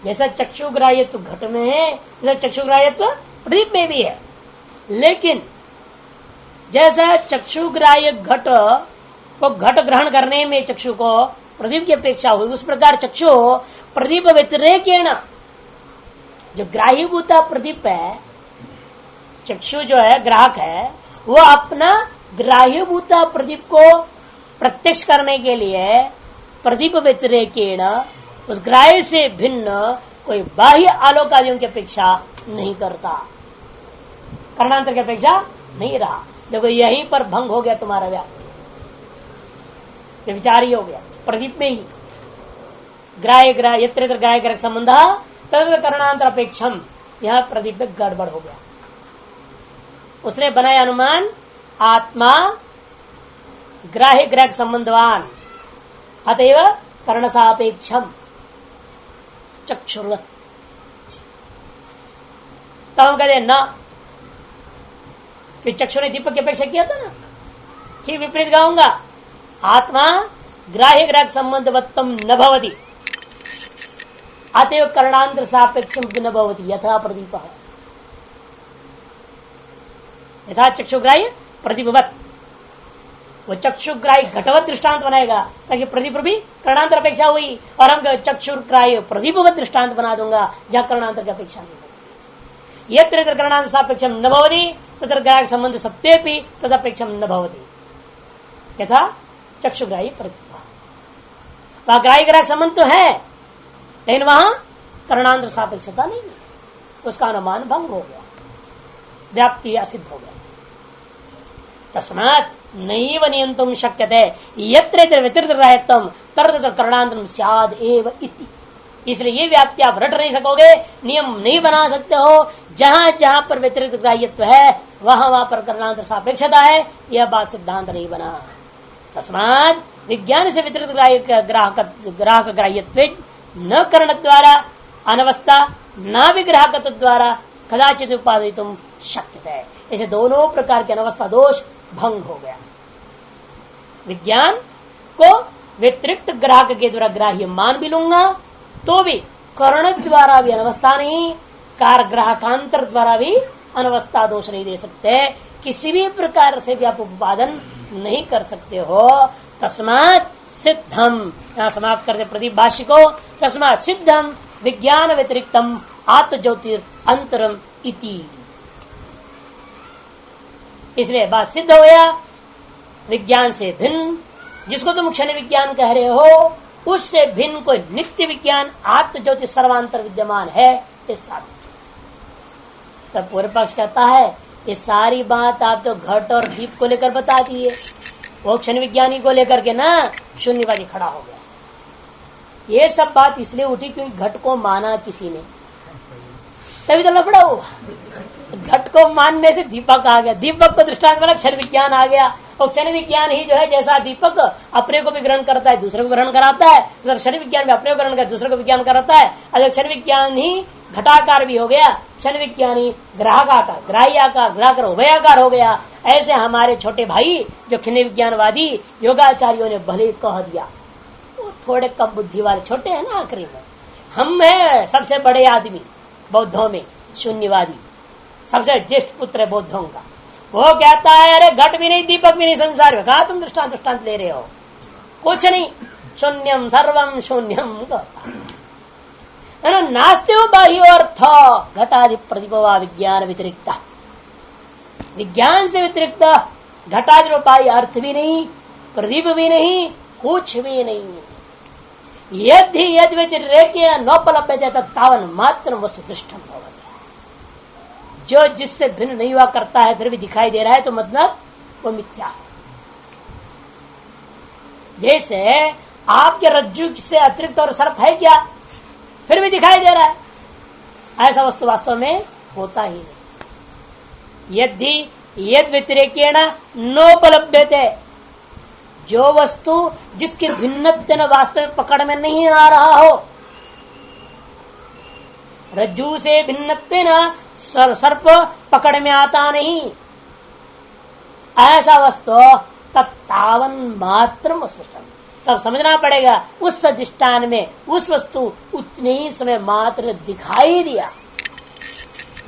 जैसा चक्षु ग्राह्यत्व घट में है, जैसा चक्षु ग्राह्यत्व प्रदीप में भी है। लेकिन जैसा चक्षु ग्राह्य घट को घट ग्रहण करने में चक्षु को प्रदीप की अपेक्षा हुई, उस प्रकार चक्षु प्रदीप व्यतिरेकेण, जो ग्राहीभूता प्रदीप है, चक्षु जो है ग्राहक है, वो अपना ग्राह्यभूता प्रदीप को प्रत्यक्ष करने के लिए प्रदीप व्यतिरेकेण उस ग्राह्य से भिन्न कोई बाह्य आलोक आदियों की अपेक्षा नहीं करता, करणांतर की अपेक्षा नहीं रहा। देखो यहीं पर भंग हो गया तुम्हारा व्याप्ति, विचार ही हो गया प्रदीप में ही। ग्राह्य ग्राह्य यत्र ग्राह्य ग्रह संबंध तत्र करणांतर अपेक्षम, यहां प्रदीप में गड़बड़ हो गया। उसने बनाया अनुमान आत्मा ग्राह्य ग्रह संबंधवान, अतएव कर्ण सापेक्षम चक्षुर्वत। तब हम कहते न कि चक्षु ने दीपक की अपेक्षा किया था ना, ठीक विपरीत गाऊंगा। आत्मा ग्राह्य ग्राहक संबंधवत्तम न भवति, अतएव करणांतर सापेक्षम न भवति यथा प्रदीप। यथा चक्षुग्राह्य प्रदीपवत, वो चक्षुग्राह्य घटवत दृष्टांत बनाएगा ताकि प्रदीप भी करणांतर अपेक्षा हुई, और हम चक्षुग्राह्य प्रदीपवत दृष्टांत बना दूंगा जहां करणांतर की अपेक्षा नहीं होती। यत्र करणांतर सापेक्षम न भवति तत्र ग्राहक संबंध सत्तेपि तदपेक्षम न भवति यथा चक्षुग्राह्य प्रदीप। वहां ग्राह्य ग्राहक संबंध तो है, लेकिन वहां करणांतर सापेक्षता नहीं है, उसका अनुमान भंग हो गया, व्याप्ति असिद्ध हो गया। तस्मात् नैव नियंतुम शक्यते यत्र व्यतिरिक्त ग्राह्यत्वम तत्र करणांतरम स्याद् एव इति। इसलिए ये व्याप्ति आप रट नहीं सकोगे, नियम नहीं बना सकते हो। जहां जहां पर व्यतिरिक्त ग्राह्यत्व है वहां वहां पर करणांतर सापेक्षता है, यह बात सिद्धांत नहीं बना। तस्मात् विज्ञान से व्यतिरिक्त ग्राहक ग्राह्यत्व न कर्ण द्वारा अनवस्था न विग्राहकत्व द्वारा कदाचित उपादितुम शक्यते है। ऐसे दोनों प्रकार के अनवस्था दोष भंग हो गया। विज्ञान को व्यतिरिक्त ग्राहक के द्वारा ग्राह्य मान भी लूंगा तो भी कर्ण द्वारा भी अनवस्था नहीं, कार ग्राहकांतर द्वारा भी अनवस्था दोष नहीं दे सकते, किसी भी प्रकार से भी आप उपादन नहीं कर सकते हो। तस्मात् सिद्धम, यहां समाप्त करते प्रदीप भाष्य को, तस्मात् सिद्धम विज्ञान व्यतिरिक्तम आत्म ज्योतिर अंतरम इति। इसलिए बात सिद्ध हो गया, विज्ञान से भिन्न जिसको तुम क्षण विज्ञान कह रहे हो उससे भिन्न कोई नित्य विज्ञान आत्म ज्योति सर्वांतर विद्यमान है, ये साबित। तब पूर्व पक्ष कहता है ये सारी बात आप तो घट और दीप को लेकर बता दिए, वो क्षण विज्ञानी को लेकर के ना शून्यवादी खड़ा हो गया। ये सब बात इसलिए उठी क्योंकि घट को माना किसी ने, तभी तो लफड़ा हुआ। घट को मानने से दीपक आ गया, दीपक को दृष्टांत बना क्षण विज्ञान आ गया, और क्षण विज्ञान ही जो है जैसा दीपक अपने को भी ग्रहण करता है दूसरे को ग्रहण कराता है, क्षण विज्ञान भी अपने को ग्रहण कर दूसरे को विज्ञान कराता है। अगर क्षण विज्ञान ही घटाकार भी हो गया, क्षण विज्ञान ही ग्राहकाकार ग्राह्याकार ग्राहकर उभयाकार हो गया। ऐसे हमारे छोटे भाई जो क्षण विज्ञानवादी योगाचार्यों ने भले कह दिया, वो थोड़े कम बुद्धि वाले छोटे हैं ना, आखिरी में हम है सबसे बड़े आदमी बौद्धों में, शून्यवादी सबसे ज्येष्ठ पुत्र है बौद्धों का। वो कहता है अरे घट भी नहीं दीपक भी नहीं संसार में, कहा तुम दृष्टांत ले रहे हो, कुछ नहीं, शून्यम सर्वम शून्यम नास्ति बाह्य अर्थ घटादि प्रतिभवा विज्ञान व्यतिरिक्त। विज्ञान से व्यतिरिक्त घटादि बाह्य अर्थ भी नहीं, प्रदीप भी नहीं, कुछ भी नहीं। यदि यद व्यतिरेकेण नोपलभ्यते तावन मात्र वस्तु दृष्टम भवति। जो जिससे भिन्न नहीं हुआ करता है फिर भी दिखाई दे रहा है तो मतलब वो मिथ्या है। जैसे आपके रज्जु से अतिरिक्त और सर्प है क्या, फिर भी दिखाई दे रहा है, ऐसा वस्तु वास्तव में होता ही नहीं। यदि यद व्यतिरेकेण नोपलभ्यते, जो वस्तु जिसके भिन्नत्व वास्तव में पकड़ में नहीं आ रहा हो, रज्जू से भिन्नत्व न सर्प पकड़ में आता नहीं, ऐसा वस्तु तत्तावन मात्र स्पष्ट। तब समझना पड़ेगा उस अधिष्ठान में उस वस्तु उतने ही समय मात्र दिखाई दिया,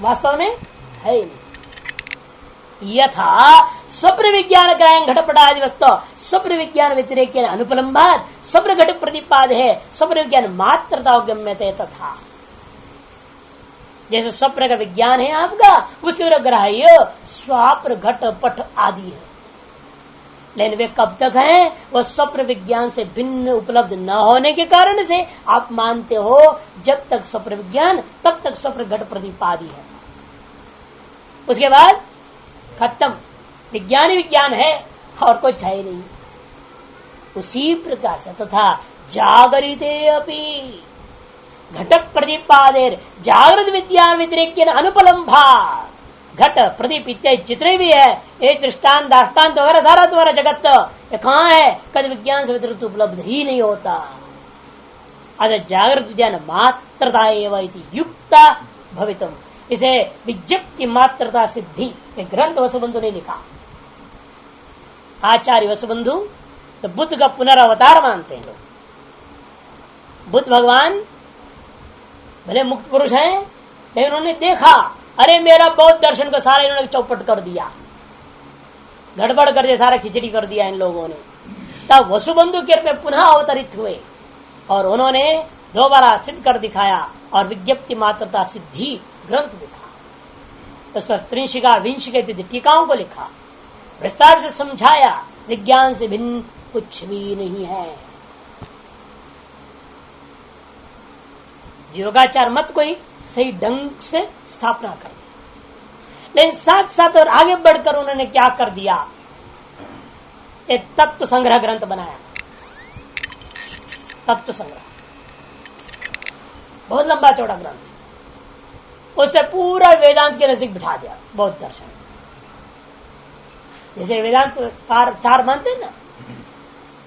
वास्तव में है नहीं। यथा स्वप्न विज्ञान ग्राह्य घटपटादि वस्तु स्वप्न विज्ञान व्यतिरेक अनुपलम्बाद स्वप्न घट प्रतिपाद है, स्वप्न विज्ञान मात्रता गम्यते। तथा जैसे स्वप्न का विज्ञान है आपका, उसके ग्राह्य स्वाप्न घट पट आदि है, लेकिन वे कब तक हैं? वह स्वप्न विज्ञान से भिन्न उपलब्ध न होने के कारण से आप मानते हो जब तक स्वप्न विज्ञान तब तक स्वप्न घट प्रतिपादी है, उसके बाद खत्म, विज्ञान विज्ञान है और कुछ है नहीं। उसी प्रकार से तथा जागरिते अपि घट प्रतिपादेर जागृत विज्ञान व्यतिरेक अनुपलम्भात घट प्रदीप इत्यादि जितने भी है ये दृष्टांत दाष्टान्त वगैरह सारा तुम्हारा जगत ये कहाँ है? कद विज्ञान से व्यतिरिक्त उपलब्ध ही नहीं होता। अतः जागृत विज्ञान मात्रता एवं युक्ता भवितुम, इसे विज्ञप्ति मात्रता सिद्धि एक ग्रंथ वसुबंधु ने लिखा। आचार्य वसुबंधु तो बुद्ध का पुनरावतार मानते हैं लोग। बुद्ध भगवान भले मुक्त पुरुष हैं लेकिन उन्होंने देखा अरे मेरा बौद्ध दर्शन को सारा इन्होंने चौपट कर दिया, गड़बड़ कर दिया, सारा खिचड़ी कर दिया इन लोगों ने। तब वसुबंधु के रूप में पुनः अवतरित हुए और उन्होंने दोबारा सिद्ध कर दिखाया और विज्ञप्ति मात्रता सिद्धि ग्रंथ लिखा। उस पर त्रिंशिका विंशिका टीकाओं को लिखा, विस्तार से समझाया विज्ञान से भिन्न कुछ भी नहीं है। योगाचार मत को ही सही ढंग से स्थापना कर दी, लेकिन साथ साथ और आगे बढ़कर उन्होंने क्या कर दिया, एक तत्व संग्रह ग्रंथ बनाया। तत्व संग्रह बहुत लंबा चौड़ा ग्रंथ, उससे पूरा वेदांत के नजदीक बिठा दिया बौद्ध दर्शन। जैसे वेदांत चार मानते हैं ना,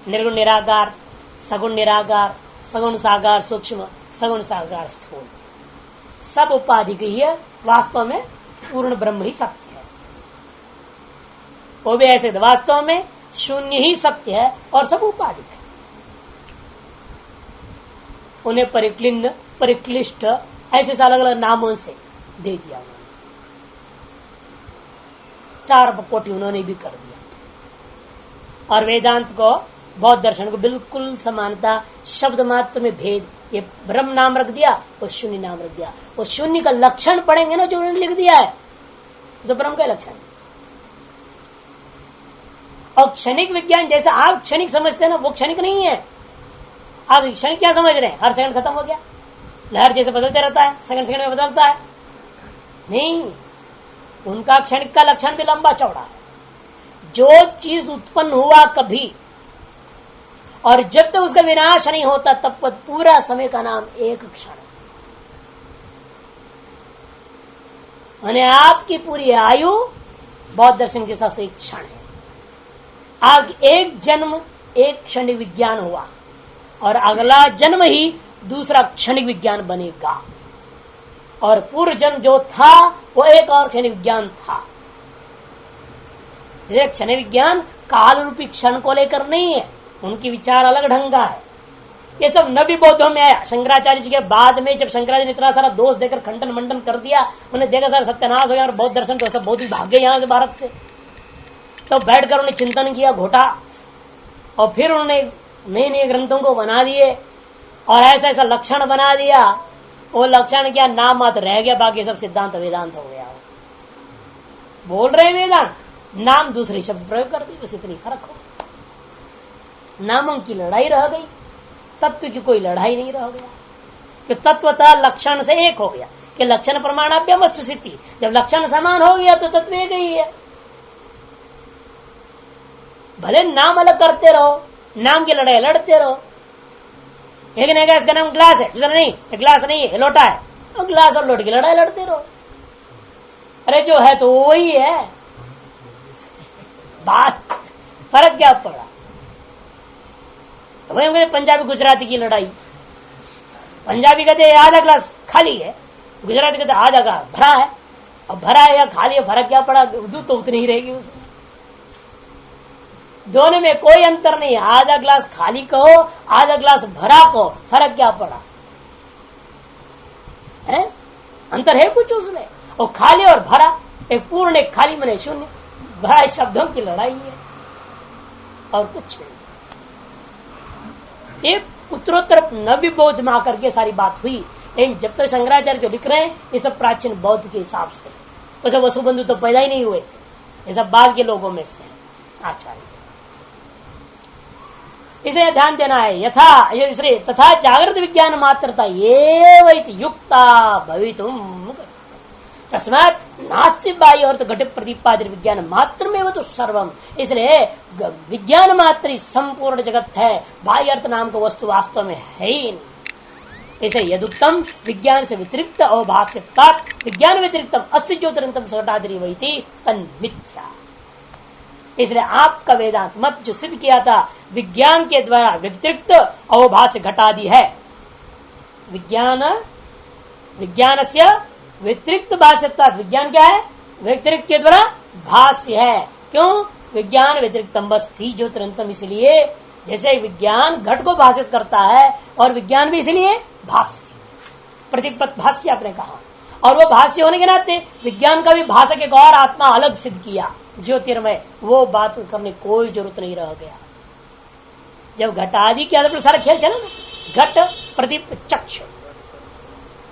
निर्गुण निराकार, सगुण निराकार, सगुण साकार सूक्ष्म, सगुण साकार स्थूल, सब उपाधि की है, वास्तव में पूर्ण ब्रह्म ही सत्य है। वो भी ऐसे वास्तव में शून्य ही सत्य है और सब उपाधिक है। उन्हें परिक्लिन्न परिक्लिष्ट ऐसे अलग अलग नामों से दे दिया उन्होंने, चार कोटि उन्होंने भी कर दिया। और वेदांत को बौद्ध दर्शन को बिल्कुल समानता, शब्द मात्र में भेद, ये ब्रह्म नाम रख दिया, वो शून्य नाम रख दिया। वो शून्य का लक्षण पढ़ेंगे ना जो उन्होंने लिख दिया है, तो ब्रह्म का लक्षण। और क्षणिक विज्ञान जैसा आप क्षणिक समझते हैं ना, वो क्षणिक नहीं है। आप क्षणिक क्या समझ रहे हैं? हर सेकंड खत्म हो गया, लहर जैसे बदलते रहता है, सेकंड सेकंड में बदलता है। नहीं, उनका क्षणिक का लक्षण भी लंबा चौड़ा है। जो चीज उत्पन्न हुआ कभी और जब तक उसका विनाश नहीं होता तब तक पूरा समय का नाम एक क्षण। माने आपकी पूरी आयु बौद्ध दर्शन के हिसाब से एक क्षण है। आज एक जन्म एक क्षणिक विज्ञान हुआ और अगला जन्म ही दूसरा क्षणिक विज्ञान बनेगा, और पूर्व जन्म जो था वो एक और क्षणिक विज्ञान था। क्षणिक विज्ञान काल रूपी क्षण को लेकर नहीं है, उनकी विचार अलग ढंग का है। ये सब नबी बौद्धों में आया। शंकराचार्य जी के बाद में जब शंकराचार्य ने इतना सारा दोष देकर खंडन मंडन कर दिया, उन्हें देखा सारा सत्यानाश हो गया और बौद्ध दर्शन तो सब बहुत ही भाग गए यहाँ से भारत से। तो बैठकर उन्होंने चिंतन किया घोटा, और फिर उन्होंने नए नए ग्रंथों को बना दिए और ऐसा ऐसा लक्षण बना दिया। वो लक्षण क्या नाम मात्र रह गया, बाकी सब सिद्धांत वेदांत हो गया। बोल रहे वेदांत, नाम दूसरे शब्द प्रयोग कर दी, बस इतनी फर्क हो। नामों की लड़ाई रह गई, तत्व की कोई लड़ाई नहीं रह गया। कि तत्वतः लक्षण से एक हो गया कि लक्षण प्रमाणाभ्याम वस्तु सिद्धि। जब लक्षण समान हो गया तो तत्व एक ही है। भले नाम अलग करते रहो, नाम की लड़ाई लड़ते रहो। एक ने कहा इसका नाम ग्लास है, दूसरा नहीं, ग्लास नहीं है, लोटा है, और ग्लास और लोटे की लड़ाई लड़ते रहो। अरे जो है तो वही है, बात फर्क क्या पड़ा। तो वही पंजाबी गुजराती की लड़ाई। पंजाबी कहते आधा ग्लास खाली है, गुजराती कहते आधा ग्लास भरा है। अब भरा है या खाली है, फर्क क्या पड़ा? दूध तो उतनी ही रहेगी उसमें। दोनों में कोई अंतर नहीं है। आधा ग्लास खाली कहो, आधा ग्लास भरा कहो, फर्क क्या पड़ा है? अंतर है कुछ उसमें? और खाली और भरा, एक पूर्ण एक खाली मने शून्य, भरा शब्दों की लड़ाई है और कुछ नहीं। एक उत्तरोत्तर नबी बौद्ध में आकर के सारी बात हुई, लेकिन जब तक शंकराचार्य जो लिख रहे हैं ये सब प्राचीन बौद्ध के हिसाब से। वैसे वसुबंधु तो पैदा ही नहीं हुए थे, ये सब बाद के लोगों में से आचार्य। इसलिए ध्यान देना है। यथा इसलिए तथा जागृत विज्ञान मात्रता एव युक्ता भवितुम तस्मात् नास्ति बाह्य और घट प्रतिपादित विज्ञान मात्र में वो तो सर्वम। इसलिए विज्ञान मात्र संपूर्ण जगत है, बाह्य अर्थ नाम का वस्तु वास्तव में है ही नहीं। ऐसे यदुक्तम विज्ञान से व्यतिरिक्त अवभाष्य विज्ञान व्यतिरिक्तम अस्ति ज्योतिरंतम सटादरी वही तन मिथ्या। इसलिए आपका वेदांत मत जो सिद्ध किया था विज्ञान के द्वारा व्यतिरिक्त अवभाष्य घटादि है, विज्ञान से व्यतिरिक्त भाष्यता, विज्ञान क्या है? व्यतिरिक्त के द्वारा भाष्य है। क्यों? विज्ञान व्यतिरिक्तम बस्ती ज्योतिरंतम, इसलिए जैसे विज्ञान घट को भाषित करता है और विज्ञान भी इसलिए भाष्य, प्रतिपत भाष्य आपने कहा, और वो भाष्य होने के नाते विज्ञान का भी भाषक एक और आत्मा अलग सिद्ध किया ज्योतिर्मय, वो बात करने कोई जरूरत नहीं रह गया। जब घटादि के आधार पर सारा खेल चला ना, घट प्रदीप चक्षु,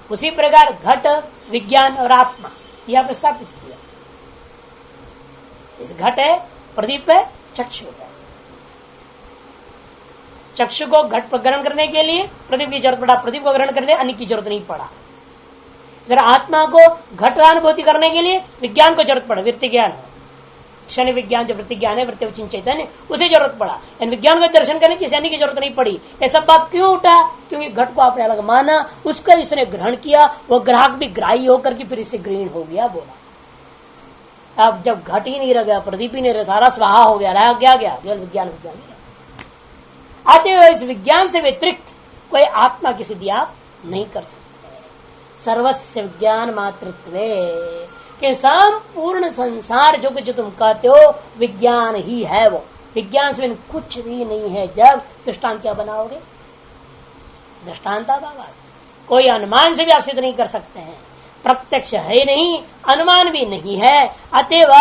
उसी प्रकार घट विज्ञान और आत्मा यह प्रस्थापित किया। इस घट है, प्रदीप है, चक्षु है। चक्षु को घट पर ग्रहण करने के लिए प्रदीप की जरूरत पड़ा, प्रदीप को ग्रहण करने अन्य की जरूरत नहीं पड़ा। जरा आत्मा को घट अनुभूति करने के लिए विज्ञान को जरूरत पड़ा, वृत्ति ज्ञान, क्षण विज्ञान जो वृत्ति ज्ञान है, वृत्ति चैतन्य, उसे जरूरत पड़ा। विज्ञान को दर्शन करने की अन्य की जरूरत नहीं पड़ी। ये सब बात क्यों उठा? क्योंकि घट को आपने अलग माना, उसका इसने ग्रहण किया, वो ग्राहक भी ग्राही होकर के फिर इससे ग्रहण हो गया। बोला अब जब घट ही नहीं रह गया, प्रदीप ही नहीं रहा, सारा स्वाहा हो गया, रहा क्या गया? केवल विज्ञान आते हुए इस विज्ञान से व्यतिरिक्त कोई आत्मा की सिद्धि आप नहीं कर सकते। सर्वस्व विज्ञान मातृत्वे के संपूर्ण संसार जो कुछ तुम कहते हो विज्ञान ही है, वो विज्ञान से कुछ भी नहीं है। जब दृष्टांत क्या बनाओगे? दृष्टांताभावात, कोई अनुमान से भी आप सिद्ध नहीं कर सकते हैं। प्रत्यक्ष है नहीं, अनुमान भी नहीं है, अतएव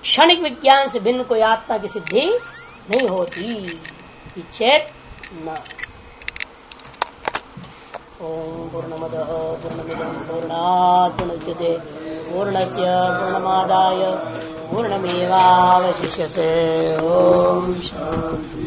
क्षणिक विज्ञान से भिन्न कोई आत्मा की सिद्धि नहीं होती। चेत न। ओम पूर्णमदः पूर्णमिदं पूर्णात् पूर्णमुदच्यते पूर्णस्य पूर्णमादाय पूर्णमेवावशिष्यते। ओम शांति।